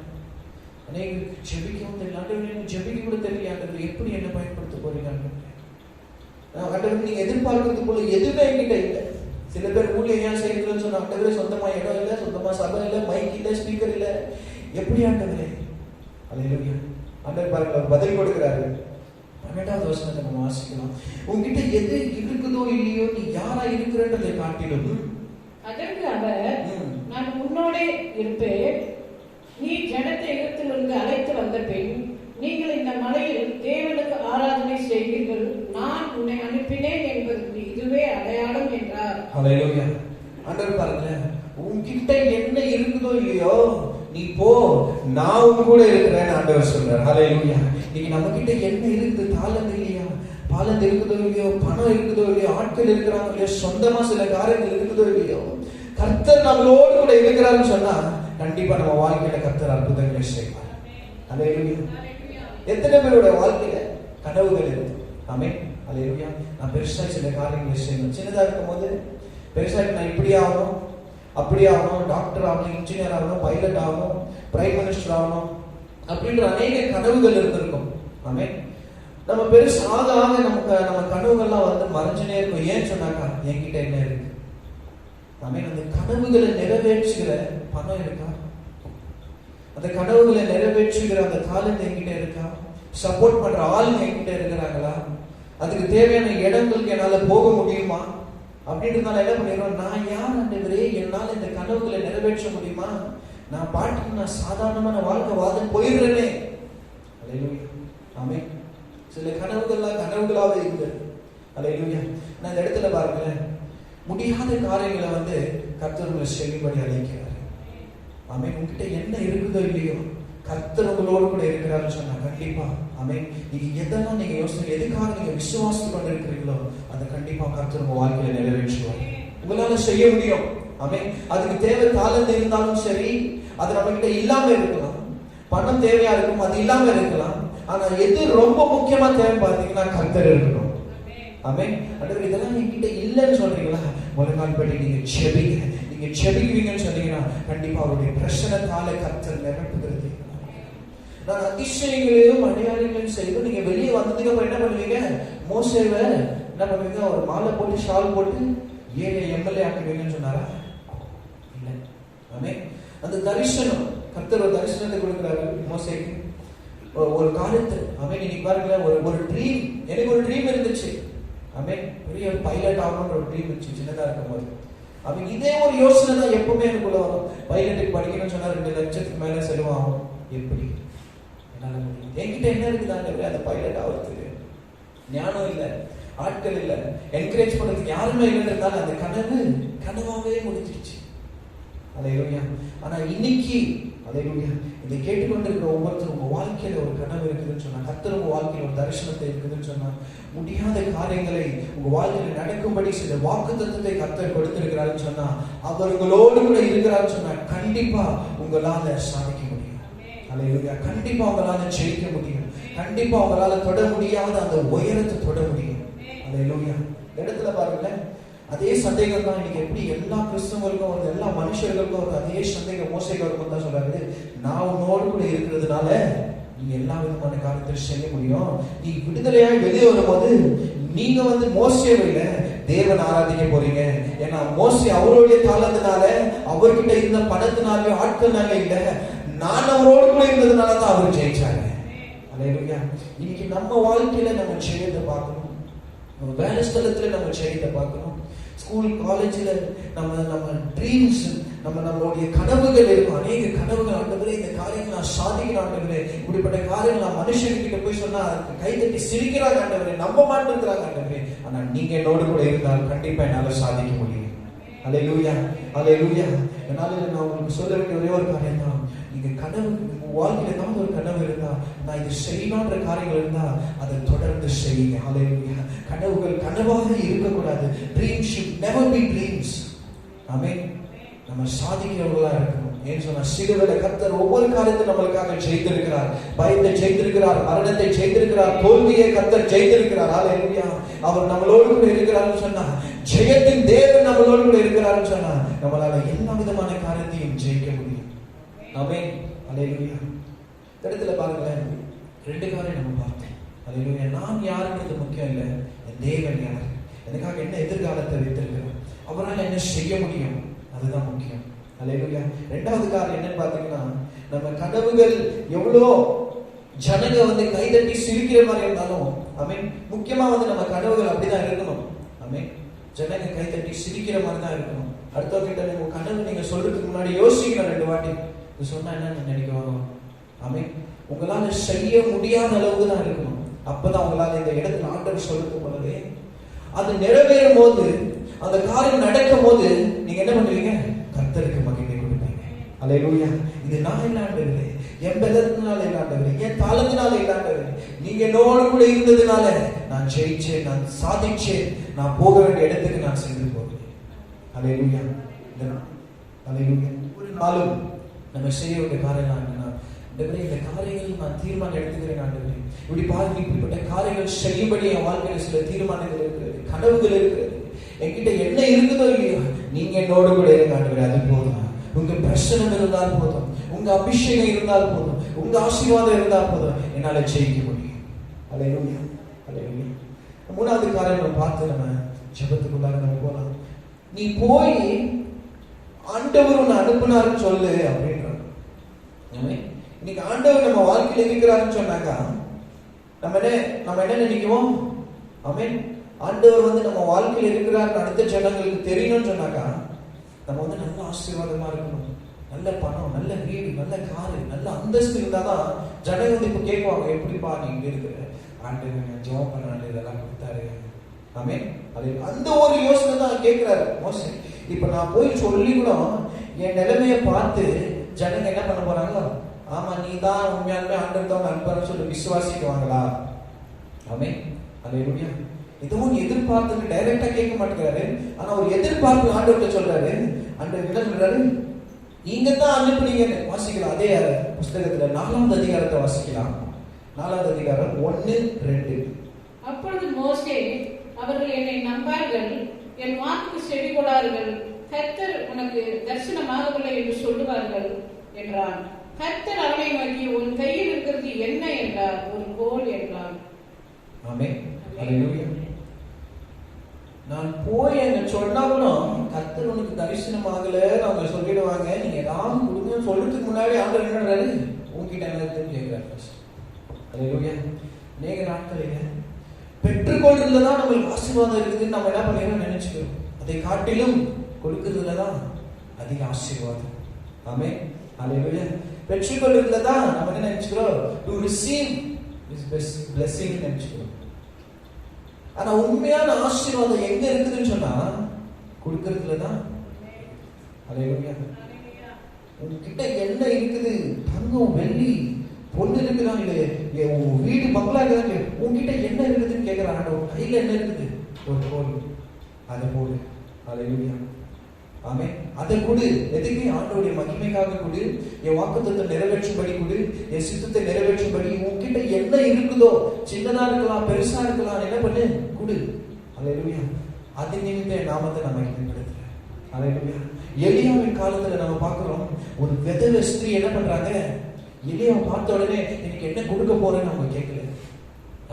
அநேகருக்கு ஜெபிக்கவும் தெரியல. ஆண்டவரே ஜெபிக்க கூட தெரியல. ஆண்டவரே எப்படி என்ன பயன்படுத்த போறீங்க ஆண்டவரே, நீங்க எதிர்பார்க்கறது போல எதுவுமே என்கிட்ட இல்லை. சில பேர் ஊழியம் ஏன் செய்யறதுன்னு சொன்னா, ஆண்டவரே சொந்தமா இடம் இல்லை, சொந்தமா சபை இல்லை, மைக் இல்லை, ஸ்பீக்கர் இல்லை, எப்படி ஆண்டவரே. ஹல்லேலூயா. ஆண்டவர் பாருங்க பதில் கொடுக்கிறாரு. 12வது வசனத்தை நம்ம வாசிக்கலாம். உங்ககிட்ட எது இருக்குதோ இல்லையோ, நீ யாரா இருக்கிறன்றதை காட்டிலும். அதற்கு அவர், நான் உன்னோட இருப்பேன், நீ ஜனத்தை எகிப்திலிருந்து அழைத்து வந்த பின் நீங்கள் இந்த மலையில் தேவனுக்கு ஆராதனை செய்வீர்கள், நான் உன்னை அனுப்பினேன் என்பதற்கு இதுவே அடையாளம் என்றார். ஹல்லேலூயா. ஆண்டவர் பாருங்க, உன்கிட்ட என்ன இருக்குதோ இல்லையோ நீ போ, நான் உன் கூட இருக்கிறேன்னு ஆண்டவர் சொல்றார். ஹல்லேலூயா. நீங்க நம்ம கிட்ட என்ன இருக்குது, தாளந்து இல்லையா, பாலந்து இருக்குதோ இல்லையோ, பணம் இருக்குதோ இல்லையோ, ஆட்கள் இருக்கிறாங்க இல்லையோ, சொந்தமா சில காரியங்கள் இருக்குதோ இல்லையோ, கர்த்தர் நம்மளோடு கூட இருக்கிறாருன்னு சொன்னா கண்டிப்பா நம்ம வாழ்க்கையில கர்த்தர் அற்புதங்களை செய்வார். ஹல்லேலூயா. எத்தனை பேரோட வாழ்க்கையில கனவுகள் இருக்கு. ஆமென். ஹல்லேலூயா. நான் பெருசா சில காரியங்களை செய்யணும். சின்னதா இருக்கும் போது பெருசா நான் இப்படி ஆகணும், அப்படி ஆகணும், டாக்டர் ஆகணும், இன்ஜினியர் ஆகணும், பைலட் ஆகணும், பிரைம் மினிஸ்டர் ஆகணும் அப்படின்ற அநேக கனவுகள் இருந்திருக்கும். ஆமென். நம்ம பெருசாக ஆக நம்ம கனவுகள்லாம் மறைஞ்சுனே இருக்கும். ஏன் சொன்னாக்கா என்கிட்ட என்ன இருக்கு. ஆமென். அந்த கனவுகளை நிறைவேற்றுகிற பணம் இருக்கா, அந்த கனவுகளை நிறைவேற்றுகிற அந்த தாளந்து என்கிட்ட இருக்கா, சப்போர்ட் பண்ற ஆளுங்க என்கிட்ட இருக்கிறாங்களா, அதுக்கு தேவையான இடங்களுக்கு என்னால போக முடியுமா அப்படின்றதுனால என்ன பண்ணிடுறோம், நான் யார் ஆண்டவரே, என்னால இந்த கனவுகளை நிறைவேற்ற முடியுமா, நான் பாட்டுக்கு நான் சாதாரணமான வாழ்க்கை வாத போயிடுறேனே. ஹல்லேலூயா. ஆமென். சில கனவுகள்லாம் கனவுகளாவே இருக்குது. ஹல்லேலூயா. நான் இந்த இடத்துல பாருங்களேன், முடியாத காரியங்களை கர்த்தர் உங்களை செய்யும்படி அழைக்கிறார். ஆமென். உங்ககிட்ட என்ன இருக்குதோ இல்லையோ கர்த்தர் உங்களோடு கூட இருக்கிறாருன்னு சொன்னா கண்டிப்பா ஆமென். நீங்க எதெல்லாம் நீங்க யோசனை எதுக்காக நீங்க விசுவாசித்து கொண்டு இருக்கிறீங்களோ அதை கண்டிப்பா கர்த்தர் உங்க வாழ்க்கையில நிறைவேற்றுவார். உங்களால செய்ய முடியும். ஆமென். அதுக்கு தேவை தாளந்து இருந்தாலும் சரி, அது நம்ம கிட்ட இல்லாம இருக்கலாம், பணம் தேவையா இருக்கும், அது இல்லாம இருக்கலாம். ஆனா எது ரொம்ப முக்கியமா தேவை பார்த்தீங்கன்னா கர்த்தர் இருக்கணும். ஆமென். அடுத்து இதெல்லாம் என்கிட்ட இல்லைன்னு சொல்றீங்களா, முதல் நாள் படி நீங்க செபிங்க. நீங்க செபிக்குவீங்கன்னு சொன்னீங்கன்னா கண்டிப்பா அவருடைய பிரசனத்தால கர்த்தர் நிரப்புகிறது. நான் அதிசயங்களையும் அடையாளங்களையும் செய்து நீங்க வெளியே வந்ததுக்கு அப்புறம் என்ன பண்ணுவீங்க, மோசேவை என்ன பண்ணுவீங்க, ஒரு மாலை போட்டு ஷால் போட்டு 7 எம்எல்ஏ ஆக்குவீங்கன்னு சொன்னாரா? இல்ல. ஆமென். அந்த தரிசனம், கர்த்தர் ஒரு தரிசனத்தை கொடுக்கிறாரு மோசேக்கு, ஒரு காரியத்தை. ஆமென். இன்னைக்கு பாருங்களேன், ஒரு ட்ரீம், எனக்கு ஒரு ட்ரீம் இருந்துச்சு. ஆமென். பெரிய பைலட் ஆகணும்ன்ற ஒரு ட்ரீம் இருந்துச்சு சின்னதா இருக்கும் போது. அவன் இதே ஒரு யோசனை தான் எப்பவுமே எனக்குள்ள வரும். பைலட்டுக்கு படிக்கணும்னு சொன்னா 2 லட்சத்துக்கு மேல செலவாகும். எப்படி என்னால முடியும்? என்கிட்ட என்ன இருக்குதான்னு அந்த பைலட் ஆகிறதுக்கு ஞானம் இல்லை, ஆட்கள் இல்லை, என்கரேஜ் பண்றதுக்கு யாருமே இல்லைன்றதால அந்த கனவாவே முடிஞ்சிருச்சு. அல்லேலூயா. ஆனா இன்னைக்கு அல்லேலூயா இதை கேட்டுக்கொண்டிருக்கிற ஒவ்வொருத்தரும் உங்க வாழ்க்கையில ஒரு கனவு இருக்குதுன்னு சொன்னா, கர்த்தர் உங்க வாழ்க்கையில ஒரு தரிசனத்தை இருக்குதுன்னு சொன்னா, முடியாத காரியங்களை உங்க வாழ்க்கையில நடக்கும்படி சில வாக்குத்தத்தத்தை கர்த்தர் கொடுத்திருக்கிறாருன்னு சொன்னா, அவர்களோடு கூட இருக்கிறாருன்னு சொன்னா, கண்டிப்பா உங்களால சாதிக்க முடியும். அல்லேலூயா. கண்டிப்பா உங்களால ஜெயிக்க முடியும். கண்டிப்பா உங்களால தொட முடியாத அந்த உயரத்தை தொட முடியும். அல்லேலூயா. இந்த இடத்துல பாருங்களேன், அதே சந்தேகம் தான் இன்னைக்கு எப்படி எல்லா கிறிஸ்தவர்களுக்கும் வருது, எல்லா மனுஷர்களுக்கும் வருது. அதே சந்தேகம் மோசேக்கு வரும்போது தான் சொல்றாரு, நான் உன்னோடு கூட இருக்கிறதுனால நீ எல்லா விதமான காரியத்தையும் செய்ய முடியும். நீ விடுதலையாய் வெளியே வரும்போது நீங்க மோசேவை இல்ல தேவன் ஆராதிக்க போறீங்க. ஏன்னா மோசே அவருடைய காலத்தினால அவர்கிட்ட இருந்த பணத்தினாலே ஆட்கள்னால இல்ல, நான் அவரோடு கூட இருந்ததுனால தான் அவர் ஜெயிச்சாங்க. அல்லேலூயா. இன்னைக்கு நம்ம வாழ்க்கையில நம்ம ஜெயத்தை பார்க்கணும், நம்ம வேலை ஸ்தலத்துல நம்ம ஜெயத்தை பார்க்கணும், ஸ்கூல் காலேஜ்ல நம்ம ட்ரீம்ஸ், நம்மளுடைய கனவுகள் இருக்கும். அநேக கனவுகள், ஆண்டவரே இந்த காரியங்கள் நான் சாதிக்கிறேன் ஆண்டவரே, இப்படிப்பட்ட காரியங்கள் நான் மனுஷன்கிட்ட போய் சொன்னா கை தட்டி சிரிக்கிறாங்க ஆண்டவரே, நம்ப மாட்டேங்கிறாங்க ஆண்டவரே. ஆனா நீங்க என்னோடு கூட இருந்தால் கண்டிப்பா என்னால சாதிக்க முடியும். அல்லேலூயா. அல்லேலூயா. என்னால நான் உங்களுக்கு சொல்ல வேண்டிய ஒரே ஒரு காரியம் தான், நீங்க கனவு வாழ்க்கையில ஏதாவது ஒரு கனவு இருந்தா, நான் இது செய்யணும்ன்ற காரியங்கள் இருந்தா அதை தொடர்ந்து செய்யுங்க. அல்லேலூயா. கனவுகள் கனவாக இருக்கக்கூடாது. Dreams should never be dreams. ஆமென். நம்ம சாதிக்கிறவங்களா இருக்கணும். ஏன்னு சொன்னா சிலுவையில கர்த்தர் ஒவ்வொரு காரியத்தையும் நம்மளுக்காக ஜெயித்திருக்கிறார். பயத்தை ஜெயித்திருக்கிறார், மரணத்தை ஜெயித்திருக்கிறார், தோல்வியை கர்த்தர் ஜெயித்திருக்கிறார். அல்லேலூயா. அவர் நம்மளோடு கூட இருக்கிறார்னு சொன்னா, ஜெயத்தின் தேவன் நம்மளோடு கூட இருக்கிறார்னு சொன்னா, நம்மளால எல்லா விதமான காரியத்தையும் ஜெயிக்க முடியும். ஆமென். அல்லேலூயா. இந்த இடத்துல பாருங்களேன், 2 காரியம் நம்ம பார்த்தோம். அல்லேலூயா. நான் யாருன்றது முக்கியம் இல்லை, என் தேவன் யார், எனக்காக என்ன எதிர்காலத்தை வைத்திருக்கிறார், அவரால் என்ன செய்ய முடியும், அதுதான் முக்கியம். அல்லேலூயா. 2வது காரியம் என்னன்னு பாத்தீங்கன்னா, நம்ம கனவுகள் எவ்வளோ ஜனங்க கைதட்டி சிரிக்கிற மாதிரி இருந்தாலும், ஆமென், முக்கியமா நம்ம கனவுகள் அப்படிதான் இருக்கணும். ஆமென். ஜனங்க கைதட்டி சிரிக்கிற மாதிரி தான் இருக்கணும். அடுத்தவங்க உங்க கனவு நீங்க சொல்றதுக்கு முன்னாடி யோசிக்கணும் 2 வாட்டி. இது சொன்னா என்ன நினைக்க வரும். ஆமென். உங்களால செய்ய முடியாத அளவுக்கு தான் இருக்கணும். அப்பதான் உங்களால இந்த இடத்துல ஆண்டவர் சொல்றது போலவே அது நிறைவேறும் போது, அந்த காரியம் நடக்கும் போது நீங்க என்ன பண்ணுவீங்க? கர்த்தருக்கு மகிமை கொடுப்பீங்க. அல்லேலூயா. இது நான் இல்லாண்டவில்லை, என் பலத்தினால இல்லாண்டவில்லை, என் தாளத்தினால இல்லாண்டவில்லை, நீங்க என்னோடு கூட இருந்ததுனால நான் ஜெயிச்சேன், நான் சாதிச்சேன், நான் போக வேண்டிய இடத்துக்கு நான் சென்று போகிறேன். அல்லேலூயா. அல்லேலூயா. ஒரு நாளும் நம்ம செய்ய வேண்டிய காரியம் என்னன்னா, இந்த காரியங்கள் நான் தீர்மானம் எடுத்துக்கிறேன் ஆண்டவரே, இப்படி பாருங்க, இப்படிப்பட்ட காரியங்கள் செய்யும்படி என் வாழ்க்கையில் சில தீர்மானங்கள் இருக்கிறது, கனவுகள் இருக்கிறது. என்கிட்ட என்ன இருக்குதோ இல்லையோ, நீங்க என்னோடு கூட இருங்க ஆண்டவரே, அது போதும். உங்க பிரசனம் இருந்தால் போதும், உங்க அபிஷேகம் இருந்தால் போதும், உங்க ஆசீர்வாதம் இருந்தால் போதும், என்னால ஜெயிக்க முடியும். அல்லேலூயா. அல்லேலூயா. 3வது காரியம் நம்ம பார்த்து நம்ம ஜெபத்துக்குள்ளாக நம்ம போலாம். நீ போய் ஆண்டவர் உன்னை அனுப்புனாருன்னு சொல்லு அப்படின்றாங்க. இன்னைக்கு ஆண்டவர் நம்ம வாழ்க்கையில் இருக்கிறாருன்னு சொன்னாக்கா நம்ம என்ன நினைக்குவோம்? ஆமென். ஆண்டவர் நம்ம வாழ்க்கையில் இருக்கிறார் அடுத்த ஜனங்களுக்கு தெரியணும்னு சொன்னாக்கா நம்ம நல்ல ஆசீர்வாதமா இருக்கணும், நல்ல பணம், நல்ல வீடு, நல்ல காரு, நல்ல அந்தஸ்து இருந்தாதான் ஜனங்க இப்ப கேட்குவாங்க, எப்படிப்பா நீ இங்க இருக்கிற, ஆண்டவர் ஜெபம் பண்ணாண்டு இதெல்லாம் கொடுத்தாரு. ஆமென். அது அந்த ஒரு யோசனை தான் கேட்கிறாரு மோசே. இப்ப நான் போய் சொல்லி கூட என் நிலைமையை பார்த்து ஜனங்க என்ன பண்ண போறாங்க? ஆமா, நீ தான் உண்மையாலுமே ஆண்டவர் தான் அனுப்புறன்னு சொல்லி விசுவாசிக்குவாங்களா? ஆமென். அல்லேலூயா. இதுவும் எதிர்பார்த்து டைரக்டா கேட்க மாட்டேங்கிறாரு. ஆனா ஒரு எதிர்பார்ப்பு ஆண்டவர்கிட்ட சொல்றாரு. ஆண்டவர் என்ன சொல்றாரு? நீங்க தான் அனுப்புனீங்கன்னு வாசிக்கலாம். அதே புஸ்தகத்துல 4வது அதிகாரத்தை வாசிக்கலாம். 4வது அதிகாரம் 1-2. அப்பொழுது மோசே, அவர்கள் என்னை நம்பார்கள், என் வாக்குக்கு செவி கொடார்கள், கர்த்தர் உனக்கு தரிசனமாகவில்லை என்று சொல்லுவார்கள் என்றான். கர்த்தர் அவனை நோக்கி, உன் கையில் இருக்கிறது என்ன என்றார். ஒரு கோல் என்றான். ஆமென். அல்லேலூயா. நான் போய் அங்க சொன்னாலும் கர்த்தர் உனக்கு தரிசனமாகல அவங்க சொல்லிடுவாங்க. நீங்க ஏதாவது கொடுங்க சொல்றதுக்கு முன்னாடி ஆண்டவர் என்னறாரு? உன்கிட்ட என்ன இருக்குன்னு கேட்கிறார். அல்லேலூயா. அநேக நாட்களில பெற்றுக்கொள்றதுலதான் நம்மளுக்கு ஆசீர்வாதம் இருக்குதுன்னு நம்ம என்ன பண்ணிடுறோம் நினைச்சுக்கிறோம். அதை காட்டிலும் கொடுக்கிறதுல தான் அதிக ஆசீர்வாதம். ஆமென். ஹல்லேலூயா. பெற்றுக்கொள்றதுல தான் நம்ம என்ன நினைச்சுக்கிறோம், டு ரிசீவ் திஸ் பிளெஸிங் நினைச்சுக்கிறோம். ஆனா உண்மையான ஆசீர்வாதம் எங்க இருக்குதுன்னு சொன்னா கொடுக்கிறதுல தான். ஹல்லேலூயா. உங்ககிட்ட என்ன இருக்குது, தங்கம் வெள்ளி பொண்ணு இருக்குதா இல்லையே, வீடு பங்களா இருக்குதா, உங்ககிட்ட என்ன இருக்குதுன்னு கேட்கிற ஆண்டவர். கையில என்ன இருக்குது, ஒரு கோல், அதை போடு. ஹல்லேலூயா. ஆமென். அதை கொடு. எதுக்கு? ஆண்டவருடைய மகிமைக்காக கொடு. என் வாக்குத்தத்தத்தை நிறைவேற்றும்படி கொடு. என் சித்தத்தை நிறைவேற்றும்படி உன்கிட்ட என்ன இருக்குதோ, சின்னதா இருக்கலாம் பெருசா இருக்கலாம், என்ன பண்ணு, கொடு. ஹல்லேலூயா. அது நிமித்த நாமத்தை நம்ம மகிமைப்படுத்துறேன். ஹல்லேலூயா. எலியாவின் காலத்துல நம்ம பார்க்கிறோம், ஒரு விதவை ஸ்திரீ என்ன பண்றாங்க, எலியாவை பார்த்த உடனே எனக்கு என்ன கொடுக்க போறேன்னு அவங்க கேட்கல.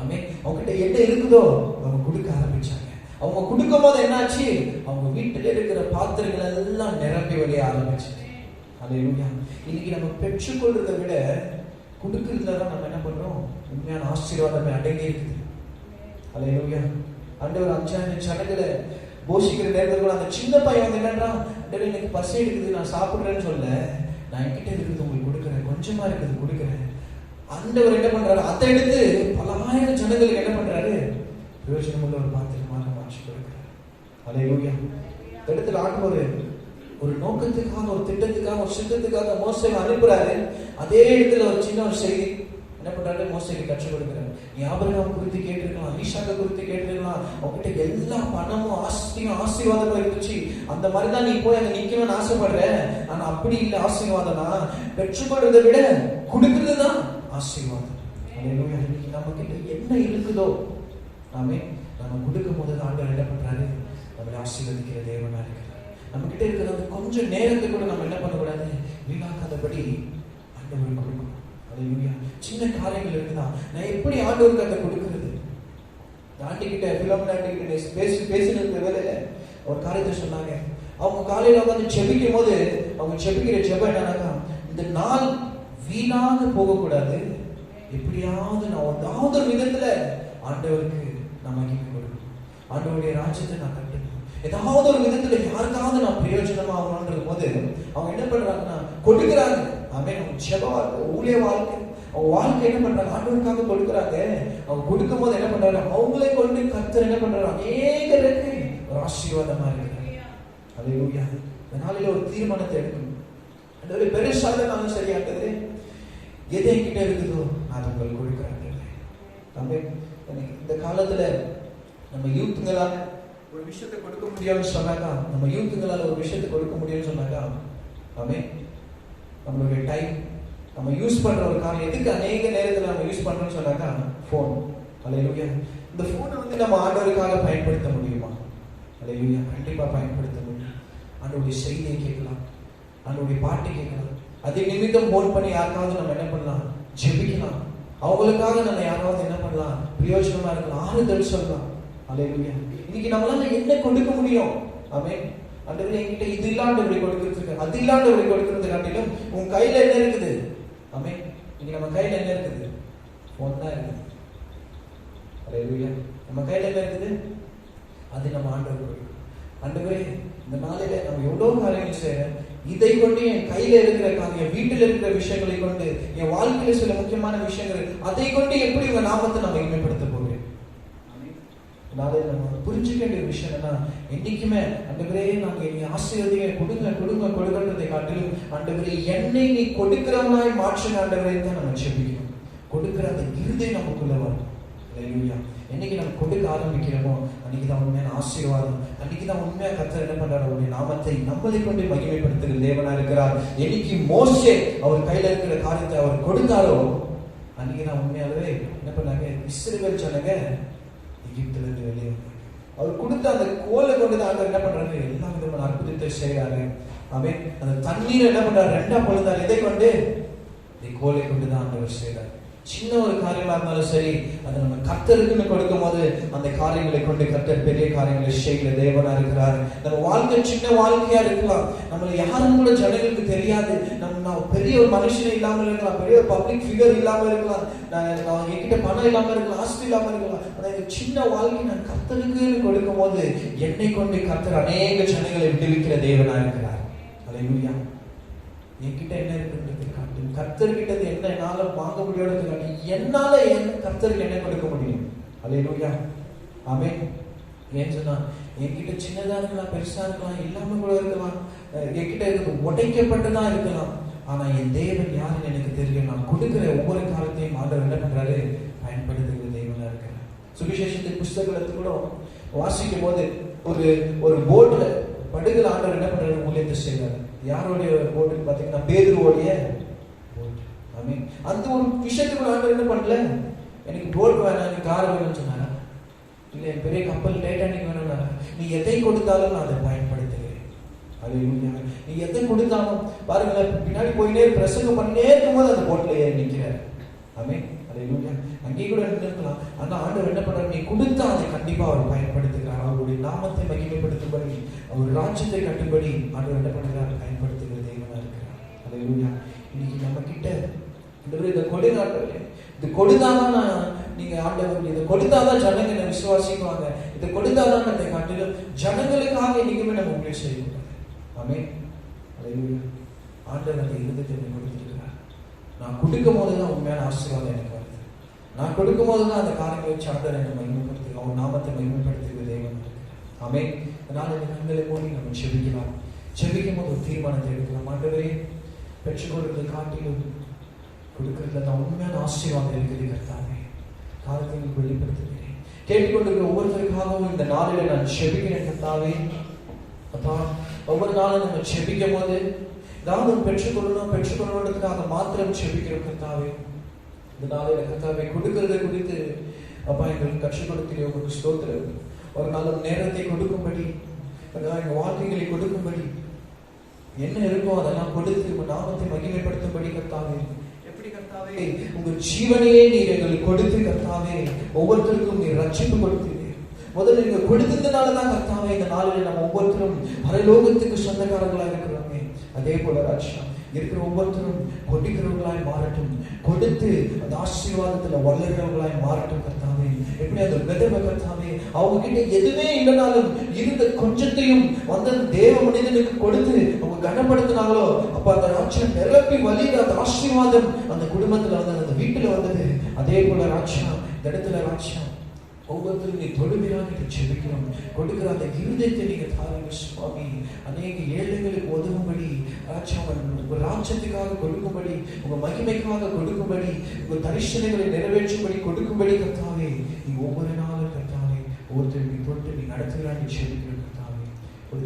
ஆமென். அவங்ககிட்ட என்ன இருக்குதோ அவங்க கொடுக்க ஆரம்பிச்சாங்க. அவங்க கொடுக்கும் போது என்னாச்சு, அவங்க வீட்டில் இருக்கிற பாத்திரங்கள் எல்லாம் நிரம்பி வழிய ஆரம்பிச்சு. ஹல்லேலூயா. இன்னைக்கு நம்ம பெற்றுக்கொள்றதை விட கொடுக்கறதுல தான் நம்ம என்ன பண்றோம், உண்மையான ஆசீர்வாதமே அடங்கி இருக்குது. ஹல்லேலூயா. ஆண்டவர் 5 சடங்குல போஷிக்கிற நேரத்தில் அந்த சின்ன பையன் வந்து என்னன்றான், எனக்கு பசி எடுக்குது, நான் சாப்பிடுறேன்னு சொல்ல, நான் என்கிட்ட இருக்குது உங்களுக்கு கொடுக்குறேன், கொஞ்சமா இருக்குது கொடுக்குறேன். ஆண்டவர் என்ன பண்றாரு, அதை எடுத்து பல ஆயிரம் ஜனங்களுக்கு என்ன பண்றாரு, பிரயோஜனம் உள்ள ஒரு பாத்திரமாக மாற்றி கொடுக்கிறார். ஹல்லேலூயா. இடத்துல ஆண்டவர் ஒரு நோக்கத்துக்காக, ஒரு திட்டத்துக்காக, ஒரு சித்தத்துக்காக மோசேவை அனுப்புறாரு. அதே இடத்துல ஒரு சின்ன ஒரு செய்தி என்ன பண்றாரு, மோசேக்கு கற்றுக் கொடுக்கிறார். நீ ஆபிரகாம் குறித்து கேட்டிருக்கலாம், ஈசாக்க குறித்து கேட்டிருக்கலாம், அவங்ககிட்ட எல்லா பணமும் ஆஸ்தியும் ஆசீர்வாதமும் இருந்துச்சு, அந்த மாதிரிதான் நீ போய் அங்க நிக்கணும்னு ஆசைப்படுற. ஆனா அப்படி இல்லை. ஆசீர்வாதம்னா பெற்றுக்கொள்றதை விட கொடுக்கிறதுதான் ஆசீர்வாதம். ஹல்லேலூயா. நம்ம கிட்ட என்ன இருக்குதோ நாமே நம்ம கொடுக்கும் போது ஆண்டவர் என்ன பண்றாரு, நம்மளை ஆசீர்வதிக்கிற தேவனா இருக்கிறார். நம்ம கிட்ட இருக்கிற அந்த கொஞ்சம் நேரத்தை கூட நம்ம என்ன பண்ணக்கூடாது, வீணாக்காதபடி ஆண்டவர் கொடுக்கணும். ஹல்லேலூயா. சின்ன காரியங்கள் இருக்குதா, நான் எப்படி ஆண்டவருக்கு அதை கொடுக்கிறது. ஆண்டிகிட்ட பிலோமினா ஆண்டிகிட்ட பேசின வேலையில ஒரு காரியத்தை சொன்னாங்க. அவங்க காலையில உட்காந்து செபிக்கும் போது அவங்க செபிக்கிற ஜெபம் என்னன்னாக்கா, இந்த நாள் வீணாக போகக்கூடாது, எப்படியாவது நான் ஏதாவது ஒரு விதத்துல ஆண்டவருக்கு நான் மகிமை கொடுக்கணும், ஆண்டவருடைய ராஜ்யத்தை நான் கட்டணும், ஏதாவது ஒரு விதத்துல யாருக்காவது நான் பிரயோஜனமா ஆகணும்ன்றது போது அவங்க என்ன பண்றாங்கன்னா கொடுக்குறாங்க. ஆமென். அவங்க ஜெப வாழ்க்கை, ஊழிய வாழ்க்கை, அவங்க வாழ்க்கை என்ன பண்றாங்க, ஆண்டவருக்காக கொடுக்குறாங்க. அவங்க கொடுக்கும் போது என்ன பண்றாங்க, அவங்களே கொண்டு கர்த்தர் என்ன பண்றாங்க, அநேகருக்கு ஒரு ஆசீர்வாதமா இருக்கிறாங்க. ஹல்லேலூயா. இந்த நாளில ஒரு தீர்மானத்தை எடுக்கணும். அந்த பெருசாக நானும் சரியாக்குது, எது என்கிட்ட இருக்குதோ நான் உங்களுக்கு கொடுக்குறேன். இந்த காலத்துல நம்ம யூத்துங்களால ஒரு விஷயத்தை கொடுக்க முடியும்னு சொன்னாக்கா, நம்ம யூத்துங்களால ஒரு விஷயத்தை கொடுக்க முடியும்னு சொன்னாக்கா, ஆமென், நம்மளுடைய டைம் நம்ம யூஸ் பண்ற ஒரு காரியம் எதுக்கு அநேக நேரத்தில் நம்ம யூஸ் பண்றோம்னு சொன்னாக்கா, போன். ஹல்லேலூயா. இந்த போனை வந்து நம்ம ஆண்டவருக்காக பயன்படுத்த முடியுமா? ஹல்லேலூயா. கண்டிப்பா பயன்படுத்த முடியும். ஆண்டவருடைய செய்தியை கேட்கலாம், ஆண்டவருடைய பாட்டு கேட்கலாம், அதை நிமித்தம் போன் பண்ணி யாருக்காவது நம்ம என்ன பண்ணலாம், ஜெபிக்கலாம். அவங்களுக்காக நம்ம யாராவது என்ன பண்ணலாம், பிரயோஜனமா இருக்கலாம், ஆறுதல் சொல்லலாம். ஹல்லேலூயா. இன்னைக்கு நம்மளால என்ன கொடுக்க முடியும்? ஆமென். ஆண்டவரே என்கிட்ட இது இல்லாண்டவரை கொடுக்கிறது, அது இல்லாண்டவரை கொடுக்கிறது காட்டிலும் உன் கையில என்ன இருக்குது? ஆமென். இன்னைக்கு நம்ம கையில என்ன இருக்குது? போன் தான் இருக்குது. ஹல்லேலூயா. நம்ம கையில என்ன இருக்குது? அது நம்ம ஆண்டவர் கொடுக்கணும். ஆண்டவரே இந்த நாளில நம்ம எவ்வளவு காரியங்கள் செய்யறேன், இதை கொண்டு என் கையில இருக்கிற காரியம், வீட்டில் இருக்கிற விஷயங்களை கொண்டு, என் வாழ்க்கையில சில முக்கியமான விஷயங்கள், அதை கொண்டு எப்படி உங்க நாமத்தை நான் மகிமைப்படுத்த போகிறேன். நம்ம புரிஞ்சுக்க வேண்டிய விஷயம் என்னன்னா, என்னைக்குமே ஆண்டவரே நாங்க என்னை ஆசீர்வதிங்க, கொடுங்க கொடுங்க கொடுக்கன்றதை காட்டிலும் ஆண்டவரே என்னை நீ கொடுக்கிறவனாய் மாற்றுங்க ஆண்டவரே தான் நம்ம ஜெபிக்கணும். கொடுக்கிற அந்த இருதயம் நமக்குள்ள வரும். ஹல்லேலூயா. என்னைக்கு நம்ம கொடுக்க ஆரம்பிக்கிறோமோ அன்னைக்கு தான் உண்மையான ஆசீர்வாதம், அன்னைக்கு தான் உண்மையா கர்த்தர் என்ன பண்றாரு, அவருடைய நாமத்தை நம்மளை கொண்டு மகிமைப்படுத்துகிற தேவனா இருக்கிறார். என்னைக்கு மோசே அவர் கையில இருக்கிற காரியத்தை அவர் கொடுத்தாரோ அன்னைக்கு தான் உண்மையாகவே என்ன பண்ணாங்க, இஸ்ரவேல் ஜனங்க எகிப்துல இருந்து வெளியே அவர் கொடுத்த அந்த கோலை கொண்டு தான் என்ன பண்றாரு, எல்லா விதமான அற்புதத்தை செய்யறாரு. ஆமென். அந்த தண்ணீரை என்ன பண்றாரு, ரெண்டா பொழுதாரு. எதை கொண்டு? கோலை கொண்டு தான் ஆண்டவர் செய்யறாரு. சின்ன ஒரு காரியமா இருந்தாலும் சரி, அதை நம்ம கர்த்தருக்குன்னு கொடுக்கும் போது அந்த காரியங்களை கொண்டு கர்த்தர் பெரிய காரியங்களை செய்கிற தேவனா இருக்கிறார். நம்ம வாழ்க்கை சின்ன வாழ்க்கையா இருக்கலாம், நம்மளை யாரும் கூட ஜனங்களுக்கு தெரியாது, நான் பெரிய ஒரு மனுஷனே இல்லாமல் இருக்கலாம், பெரிய ஒரு பப்ளிக் ஃபிகர் இல்லாமல் இருக்கலாம், நான் என்கிட்ட பணம் இல்லாமல் இருக்கலாம், ஆஸ்தி இல்லாமல் இருக்கலாம். ஆனால் சின்ன வாழ்க்கை நான் கர்த்தருக்குன்னு கொடுக்கும் போது என்னை கொண்டு கர்த்தர் அநேக ஜனங்களை விடுவிக்கிற தேவனா இருக்கிறார். அல்லேலூயா. என்கிட்ட என்ன இருக்குன்றது காட்டு, கர்த்தர்கிட்ட என்ன என்னால வாங்க முடியாதது காட்டு, என்னால கர்த்தருக்கு என்ன கொடுக்க முடியும். அல்லேலூயா. ஆமென். ஏன் சொன்னா, என்கிட்ட சின்னதா இருக்கலாம், பெருசா இருக்கலாம், இல்லாம கூட இருக்கலாம், என்கிட்ட உடைக்கப்பட்டதா இருக்கலாம், ஆனா என் தேவன் யாருன்னு எனக்கு தெரியும். நான் கொடுக்கிற ஒவ்வொரு காலத்தையும் ஆண்டவர் என்ன பண்றாரு, பயன்படுத்துகிற தேவனா இருக்கிறார். சுவிசேஷத்தின் புஸ்தகத்தை கூட வாசிக்கும் போது ஒரு போட்ல படுகிற ஆண்டவர் என்ன பண்றாரு, ஊழியத்தை செய்றாரு. யாருடைய போட்டுன்னு பாத்தீங்கன்னா பேதுருவோடைய போட். ஆமென். அந்த ஒரு விஷயத்துக்கு ஆண்டவர் என்ன பண்ணல, எனக்கு போட் வேணாம், எனக்கு கார் வேணும்னு சொன்னாரா? இல்ல, பெரிய கப்பல் டைட்டானிக் வேணும்னா, நீ எதை கொடுத்தாலும் நான் அதை பயன்படுத்துகிறேன். அல்லேலூயா. நீ எதை கொடுத்தாலும் பாருங்களேன், பின்னாடி போயினே பிரசங்கம் பண்ணினே இருக்கும்போது அந்த போட்ல ஏறி நிற்கிறார். ஆமென். அல்லேலூயா. அங்கே கூட இருந்திருக்கலாம், ஆனா ஆண்டவர் என்ன பண்றாரு, நீ கொடுத்தா அதை கண்டிப்பா அவர் பயன்படுத்துகிறார். அவருடைய நாமத்தை மகிமைப்படுத்தும்படி, அவர் ராஜ்யத்தை கட்டும்படி ஆண்டவர் என்ன பண்றாரு, பயன்படுத்துகிற தேவனா இருக்கிறார். அல்லேலூயா. இன்னைக்கு நம்ம கிட்ட இந்த கொடுநாட்டே, இது கொடுத்தாதான் நீங்க ஆண்டவர், இதை கொடுத்தாதான் ஜனங்க என்ன விசுவாசிக்குவாங்க, இதை கொடுத்தாதான் அதை காட்டிலும் ஜனங்களுக்காக இன்னைக்குமே நம்ம உங்களை செய்யக்கூடாது. ஆமென். அல்லேலூயா. ஆண்டவர் அந்த இருதயத்தை கொடுத்துருக்கிறார். நான் கொடுக்கும் போதுதான் உண்மையான ஆசீர்வாதம் எனக்கு வருது. நான் கொடுக்கும் போதுதான் அந்த காரியங்களை வச்சு ஆண்டவர் என்னை மகிமைப்படுத்து, அவர் நாமத்தை மகிமைப்படுத்துகிற தேவன் இருக்கிறார். ஆமென். அதனால இந்த கண்களை மூடி நம்ம செபிக்கலாம். செபிக்கும் போது ஒரு தீர்மானத்தை எடுக்கலாம். ஆண்டவரே, பெற்றுக்கொள்வதை காட்டிலும் கொடுக்கறதுல தான் உண்மையான ஆசீர்வாதம் இருக்குது கர்த்தாவே. காலத்தை வெளிப்படுத்துகிறேன். கேட்டுக்கொண்டிருக்கிற ஒவ்வொருத்தருக்காகவும் இந்த நாளில நான் செபிக்கிறேன் கர்த்தாவே. அப்பா, ஒவ்வொரு நாளும் நம்ம செபிக்கும் போது ஏதாவது பெற்றுக்கொள்ளணுன்றதுக்காக மாத்திரம் செபிக்கிறோம் கர்த்தாவே. இந்த நாளில கர்த்தாவே கொடுக்கறதை குறித்து அப்பா எங்களுக்கு கற்றுக் கொடுக்கிறேன். உங்களுக்கு ஸ்தோத்திரம். ஒரு நாளும் நேரத்தை கொடுக்கும்படி, எங்க வாழ்க்கைகளை கொடுக்கும்படி, என்ன இருக்கோ அதெல்லாம் கொடுத்து உங்க நாமத்தை மகிமைப்படுத்தும்படி கர்த்தாவே, எப்படி கர்த்தாவே உங்க ஜீவனையே நீர் எங்களுக்கு கொடுத்து கர்த்தாவே ஒவ்வொருத்தருக்கும் நீர் ரட்சிப்பு கொடுத்தீங்க. முதல்ல நீங்க கொடுத்ததுனாலதான் கர்த்தாவே இந்த நாளில் நம்ம ஒவ்வொருத்தரும் பரலோகத்துக்கு சொந்தக்காரர்களா இருக்கிறோமே. அதே போல ராஜா இருக்கிற ஒவ்வொருத்தரும் கொடுக்கிறவர்களாய் மாறட்டும், கொடுத்து அந்த ஆசீர்வாதத்துல வளர்கிறவர்களாய் மாறட்டும் கர்த்தாவே. எப்படி அந்த விதவை கர்த்தாவே அவங்க கிட்ட எதுவுமே இல்லைனாலும் இருந்த கொஞ்சத்தையும் வந்து தேவ மனிதனுக்கு கொடுத்து அவங்க கனப்படுத்தினாங்களோ, அப்ப அந்த ராஜ்யம் நிரப்பி வலித அந்த ஆசீர்வாதம் அந்த குடும்பத்துல வந்தது, அந்த வீட்டுல வந்தது. அதே போல ராஜா இந்த இடத்துல ராஜா ஒவ்வொருத்தரும் நீ தொழுகிறாங்க செபிக்கிறோம். கொடுக்கிற அந்த இருதயத்தை நீங்க தாருங்க சுவாமி. அநேக ஏழைகளுக்கு உதவும்படி ராஜா, உங்க ராஜ்யத்துக்காக கொடுக்கும்படி, உங்க மகிமைக்காக கொடுக்கும்படி, உங்க தரிசனங்களை நிறைவேற்றும்படி கொடுக்கும்படி கர்த்தாவே நீ ஒவ்வொரு நாளும் கர்த்தாவே ஒவ்வொருத்தரும் நீ தொட்டு நீ நடத்துகிறாங்க செபிக்கிறோம் கர்த்தாவே.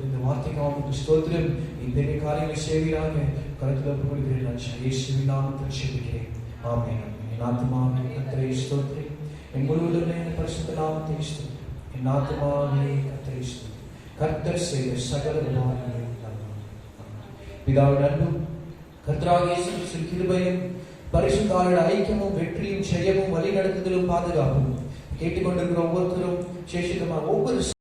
இந்த வார்த்தைக்காக ஸ்தோத்திரம். நீ பெரிய காரியங்களை செய்வீராக கருத்துல ஒப்புக்கொள்கிறேன் ராஜா. இயேசுவின் நாமத்தில் செபிக்கிறேன். ஆமென். என் ஆத்துமாவே கர்த்தரை ஸ்தோத்திரம், என் முழுவதுமே பரிசுத்த நாமத்தை ஸ்தோத்திரம். என் ஆத்துமாவே கர்த்தரை ஸ்தோத்திரம். கர்த்தர் செய்த சகல உபகாரங்களையும் பிதாவின் அன்பும் கர்த்தராகிய இயேசு கிறிஸ்துவின் கிருபையும் பரிசுத்த ஆவியின் ஐக்கியமும் வெற்றியும் ஜெயமும் வழிநடத்துதலும் பாதுகாப்பும் கேட்டுக்கொண்டிருக்கிற ஒவ்வொருத்தரும் சேஷிதமாக ஒவ்வொரு